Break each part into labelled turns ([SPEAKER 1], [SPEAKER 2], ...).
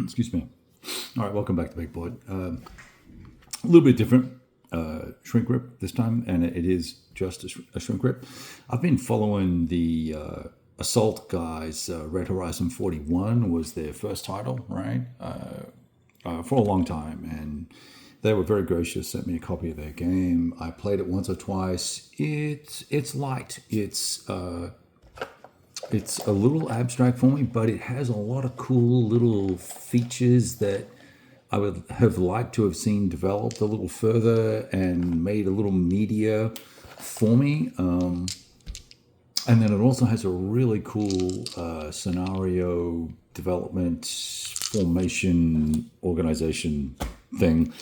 [SPEAKER 1] Excuse me. All right, welcome back to Big Board. A little bit different shrink grip this time, and it is just a shrink grip. I've been following the Assault guys. Red Horizon 41 was their first title, right? For a long time, and they were very gracious. Sent me a copy of their game. I played it once or twice. It's light. It's a little abstract for me, but it has a lot of cool little features that I would have liked to have seen developed a little further and made a little meatier for me. And then it also has a really cool scenario development, formation, organization thing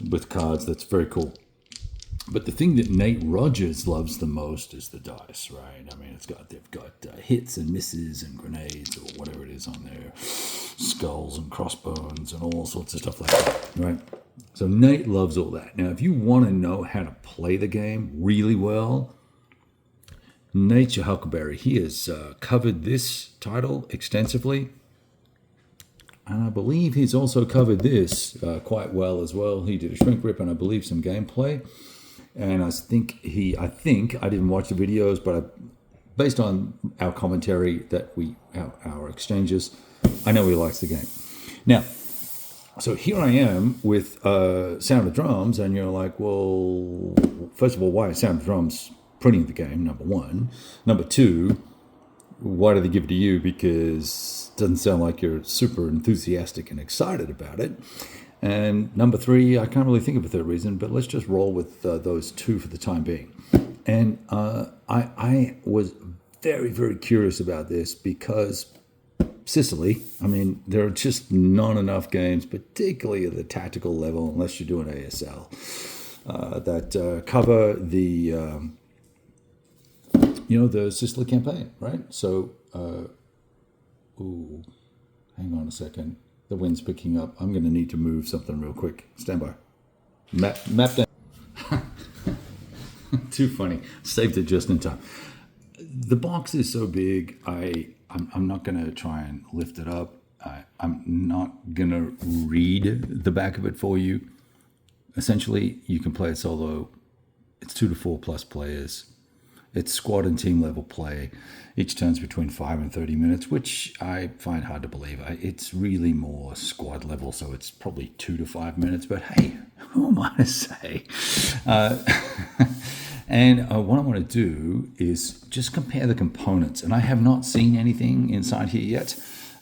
[SPEAKER 1] with cards that's very cool. But the thing that Nate Rogers loves the most is the dice, right? I mean, they've got hits and misses and grenades or whatever it is on there, skulls and crossbones and all sorts of stuff like that, right? So Nate loves all that. Now, if you want to know how to play the game really well, Nate's your huckleberry. He has covered this title extensively. And I believe he's also covered this quite well as well. He did a shrink grip and I believe some gameplay. And I think I didn't watch the videos, but based on our commentary our exchanges, I know he likes the game. Now, so here I am with Sound of Drums, and you're like, well, first of all, why is Sound of Drums printing the game? Number one. Number two, why do they give it to you? Because it doesn't sound like you're super enthusiastic and excited about it. And number three, I can't really think of a third reason, but let's just roll with those two for the time being. And I was very, very curious about this because Sicily, I mean, there are just not enough games, particularly at the tactical level, unless you're doing ASL, that cover the Sicily campaign, right? So, hang on a second. The wind's picking up. I'm going to need to move something real quick. Stand by. Map down. Too funny. Saved it just in time. The box is so big, I'm not going to try and lift it up. I'm not going to read the back of it for you. Essentially, you can play it solo. It's 2 to 4 plus players. It's squad and team level play. Each turn's between 5 and 30 minutes, which I find hard to believe. It's really more squad level, so it's probably 2 to 5 minutes. But hey, who am I to say? And what I want to do is just compare the components. And I have not seen anything inside here yet.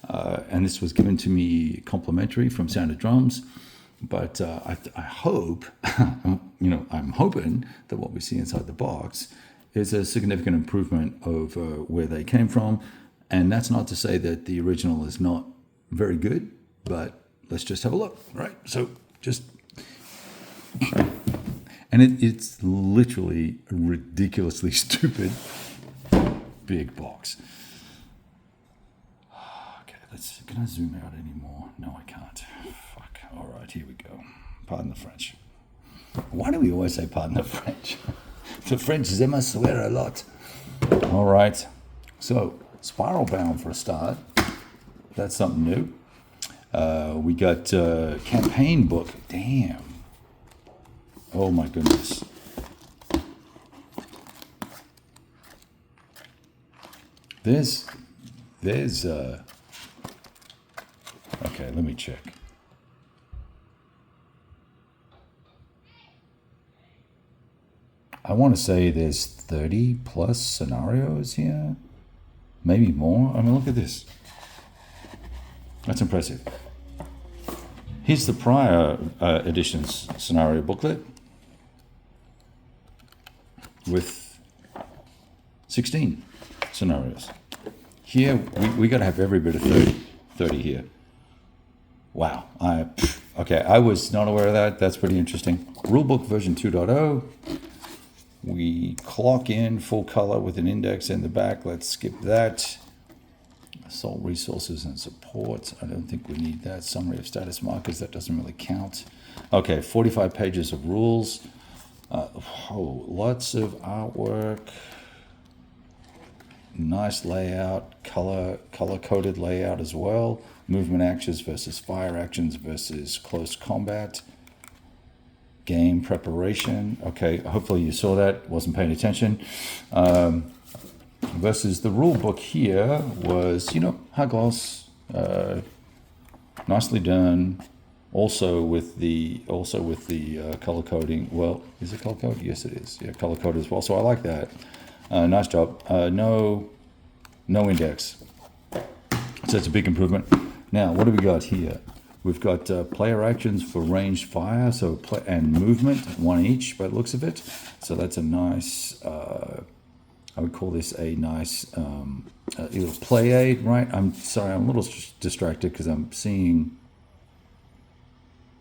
[SPEAKER 1] And this was given to me complimentary from Sound of Drums. But I hope, I'm hoping that what we see inside the box is a significant improvement over where they came from. And that's not to say that the original is not very good, but let's just have a look, right? So just... And it's literally a ridiculously stupid big box. Okay, can I zoom out anymore? No, I can't. Fuck. All right, here we go. Pardon the French. Why do we always say pardon the French? The French, they must swear a lot. All right. So, Spiral Bound for a start. That's something new. We got campaign book. Damn. Oh my goodness. There's okay, let me check. I want to say there's 30 plus scenarios here. Maybe more. I mean, look at this. That's impressive. Here's the prior edition's scenario booklet with 16 scenarios. Here, we got to have every bit of 30 here. Wow. Okay, I was not aware of that. That's pretty interesting. Rulebook version 2.0. We clock in full color with an index in the back. Let's skip that. Assault resources and support. I don't think we need that. Summary of status markers. That doesn't really count. Okay, 45 pages of rules. Lots of artwork. nice layout, color-coded layout as well. Movement actions versus fire actions versus close combat. Game preparation. Okay, hopefully you saw that. Wasn't paying attention. Versus the rule book here was, high gloss, nicely done. Also with the color coding. Well, is it color coded? Yes, it is. Yeah, color coded as well. So I like that. Nice job. No index. So it's a big improvement. Now, what do we got here? We've got player actions for ranged fire, and movement, one each by the looks of it. So that's a nice, I would call this a nice either play aid, right? I'm sorry, I'm a little distracted because I'm seeing,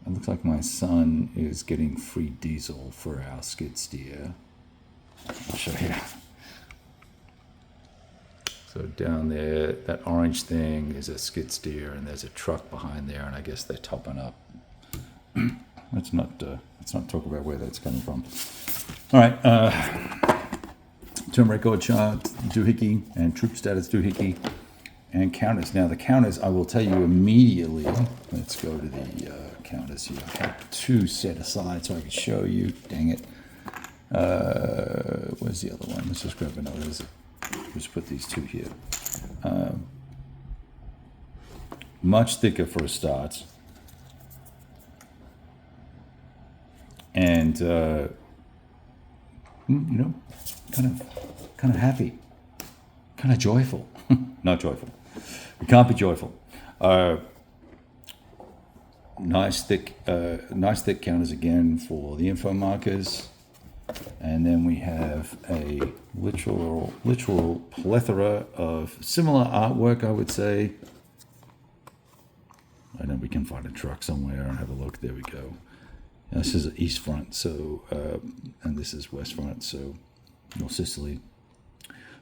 [SPEAKER 1] it looks like my son is getting free diesel for our skid steer. I'll show you. So down there, that orange thing is a skid steer, and there's a truck behind there, and I guess they're topping up. Let's not talk about where that's coming from. All right, term record chart, doohickey, and troop status doohickey, and counters. Now the counters, I will tell you immediately. Let's go to the counters here. I have two set aside so I can show you. Dang it. Where's the other one? Let's just grab another. Let's put these two here. Much thicker for a start. And, kind of happy. Kind of joyful. Not joyful. We can't be joyful. Nice thick counters again for the info markers. And then we have a literal plethora of similar artwork, I would say. I know we can find a truck somewhere and have a look. There we go. Now, this is east front, so and this is west front, so North Sicily.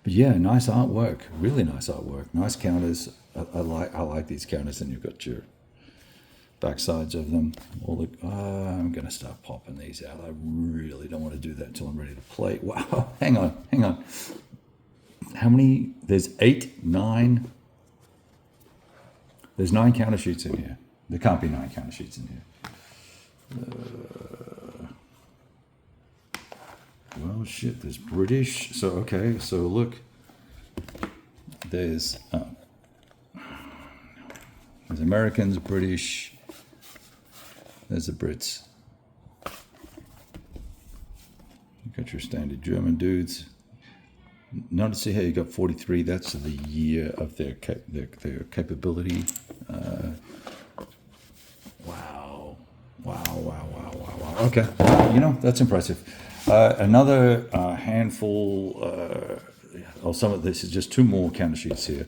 [SPEAKER 1] But yeah, nice artwork, really nice artwork. Nice counters. I like these counters, and you've got your backsides of them. I'm going to start popping these out. I really don't want to do that until I'm ready to play. Wow, hang on. How many? There's 9. There's 9 counter sheets in here. There can't be 9 counter sheets in here. Well, shit, there's British. So, okay, so look. There's Americans, British. There's the Brits. You got your standard German dudes. Notice how you got 43. That's the year of their capability. Wow. Okay, that's impressive. Another handful. Some of this is just 2 more counter sheets here.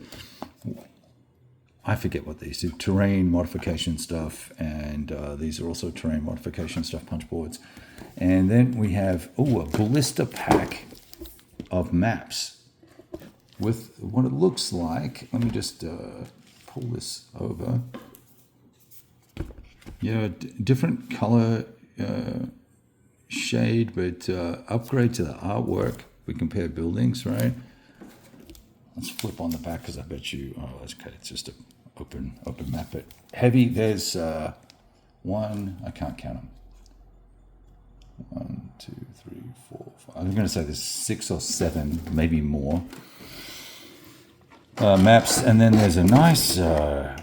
[SPEAKER 1] I forget what these do. Terrain modification stuff, and these are also terrain modification stuff, punch boards. And then we have, a blister pack of maps with what it looks like. Let me just pull this over. Yeah, different color shade, but upgrade to the artwork. We compare buildings, right? Let's flip on the back because I bet you, that's okay. It's just an open map. But heavy, there's 1, I can't count them. 1, 2, 3, 4, 5. I'm going to say there's 6 or 7, maybe more. Maps, and then there's a nice a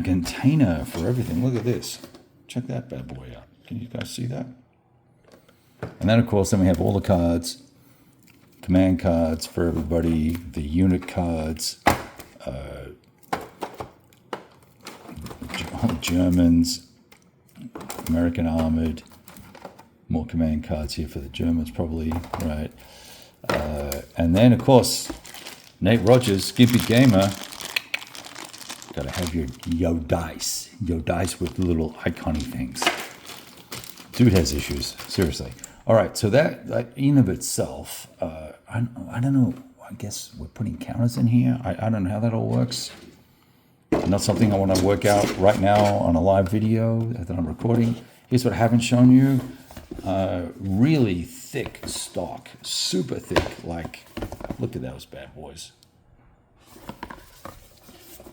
[SPEAKER 1] container for everything. Look at this. Check that bad boy out. Can you guys see that? And then, of course, then we have all the cards, command cards for everybody, the unit cards, Germans, American Armored, more command cards here for the Germans probably, right? And then, of course, Nate Rogers, Gimpy Gamer, got to have your dice with little iconic things. Dude has issues, seriously. All right, so that in of itself, I don't know, I guess we're putting counters in here. I don't know how that all works. Not something I want to work out right now on a live video that I'm recording. Here's what I haven't shown you. Really thick stock, super thick. Like, look at those bad boys.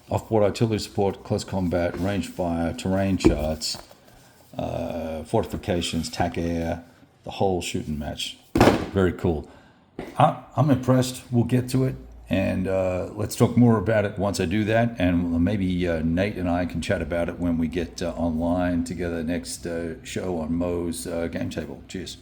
[SPEAKER 1] Off-board artillery support, close combat, range fire, terrain charts, fortifications, TAC air, the whole shooting match. Very cool. I'm impressed. We'll get to it, and let's talk more about it once I do that, and maybe Nate and I can chat about it when we get online together next show on Mo's Game Table. Cheers.